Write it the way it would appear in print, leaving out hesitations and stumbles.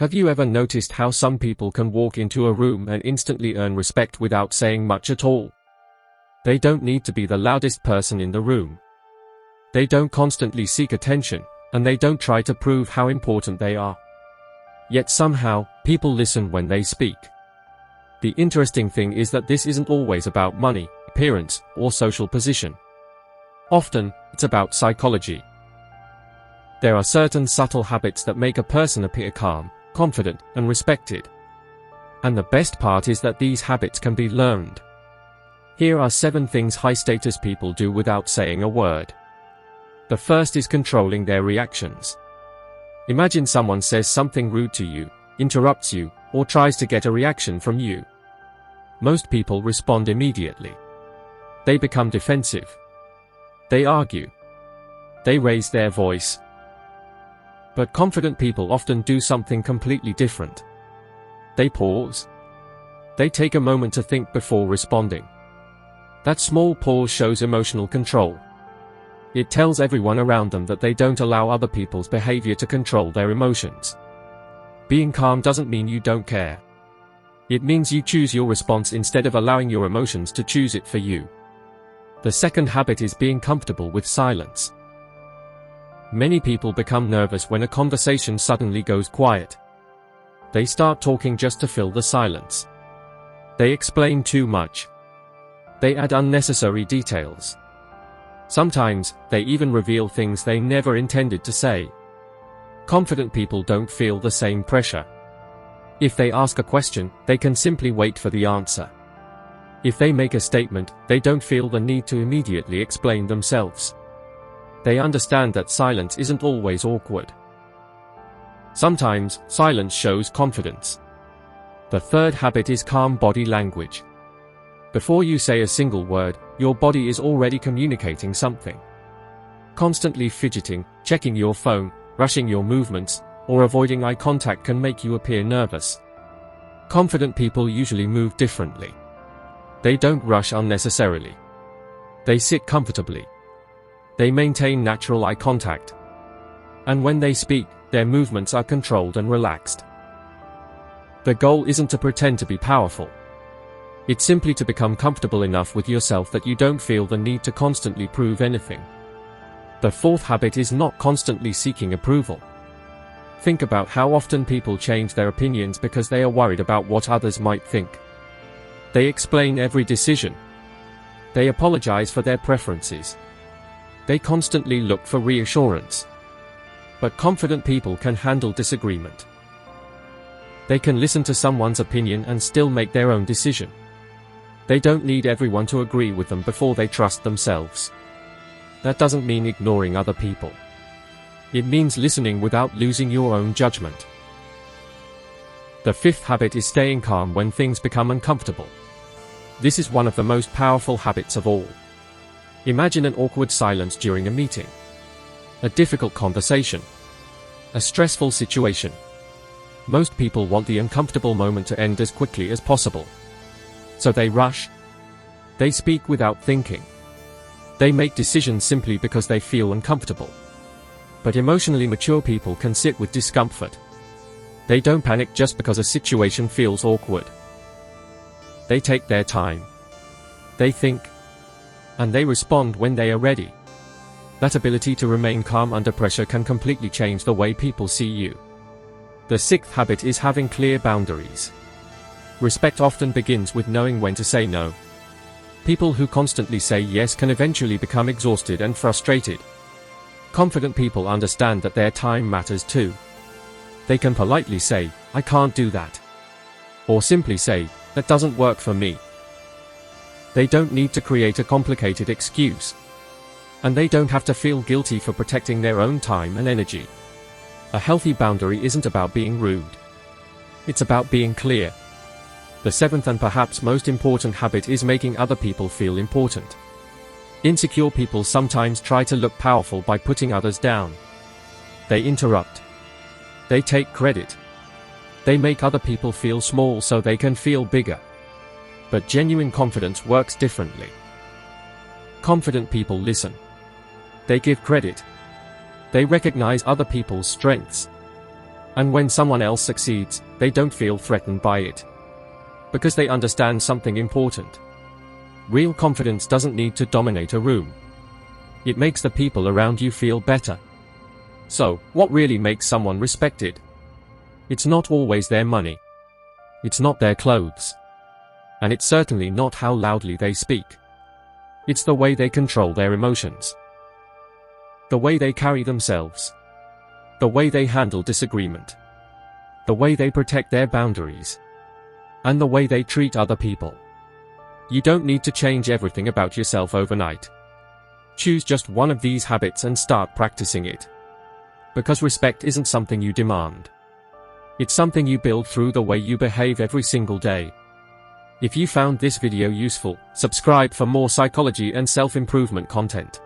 Have you ever noticed how some people can walk into a room and instantly earn respect without saying much at all? They don't need to be the loudest person in the room. They don't constantly seek attention, and they don't try to prove how important they are. Yet somehow, people listen when they speak. The interesting thing is that this isn't always about money, appearance, or social position. Often, it's about psychology. There are certain subtle habits that make a person appear calm, confident, and respected. And the best part is that these habits can be learned. Here are 7 things high-status people do without saying a word. The first is controlling their reactions. Imagine someone says something rude to you, interrupts you, or tries to get a reaction from you. Most people respond immediately. They become defensive. They argue. They raise their voice. But confident people often do something completely different. They pause. They take a moment to think before responding. That small pause shows emotional control. It tells everyone around them that they don't allow other people's behavior to control their emotions. Being calm doesn't mean you don't care. It means you choose your response instead of allowing your emotions to choose it for you. The second habit is being comfortable with silence. Many people become nervous when a conversation suddenly goes quiet. They start talking just to fill the silence. They explain too much. They add unnecessary details. Sometimes, they even reveal things they never intended to say. Confident people don't feel the same pressure. If they ask a question, they can simply wait for the answer. If they make a statement, they don't feel the need to immediately explain themselves. They understand that silence isn't always awkward. Sometimes, silence shows confidence. The third habit is calm body language. Before you say a single word, your body is already communicating something. Constantly fidgeting, checking your phone, rushing your movements, or avoiding eye contact can make you appear nervous. Confident people usually move differently. They don't rush unnecessarily. They sit comfortably. They maintain natural eye contact. And when they speak, their movements are controlled and relaxed. The goal isn't to pretend to be powerful. It's simply to become comfortable enough with yourself that you don't feel the need to constantly prove anything. The fourth habit is not constantly seeking approval. Think about how often people change their opinions because they are worried about what others might think. They explain every decision. They apologize for their preferences. They constantly look for reassurance. But confident people can handle disagreement. They can listen to someone's opinion and still make their own decision. They don't need everyone to agree with them before they trust themselves. That doesn't mean ignoring other people. It means listening without losing your own judgment. The fifth habit is staying calm when things become uncomfortable. This is one of the most powerful habits of all. Imagine an awkward silence during a meeting. A difficult conversation. A stressful situation. Most people want the uncomfortable moment to end as quickly as possible. So they rush. They speak without thinking. They make decisions simply because they feel uncomfortable. But emotionally mature people can sit with discomfort. They don't panic just because a situation feels awkward. They take their time. They think. And they respond when they are ready. That ability to remain calm under pressure can completely change the way people see you. The sixth habit is having clear boundaries. Respect often begins with knowing when to say no. People who constantly say yes can eventually become exhausted and frustrated. Confident people understand that their time matters too. They can politely say, "I can't do that." Or simply say, "That doesn't work for me." They don't need to create a complicated excuse. And they don't have to feel guilty for protecting their own time and energy. A healthy boundary isn't about being rude. It's about being clear. The seventh and perhaps most important habit is making other people feel important. Insecure people sometimes try to look powerful by putting others down. They interrupt. They take credit. They make other people feel small so they can feel bigger. But genuine confidence works differently. Confident people listen. They give credit. They recognize other people's strengths. And when someone else succeeds, they don't feel threatened by it. Because they understand something important. Real confidence doesn't need to dominate a room. It makes the people around you feel better. So, what really makes someone respected? It's not always their money. It's not their clothes. And it's certainly not how loudly they speak. It's the way they control their emotions. The way they carry themselves. The way they handle disagreement. The way they protect their boundaries. And the way they treat other people. You don't need to change everything about yourself overnight. Choose just one of these habits and start practicing it. Because respect isn't something you demand. It's something you build through the way you behave every single day. If you found this video useful, subscribe for more psychology and self-improvement content.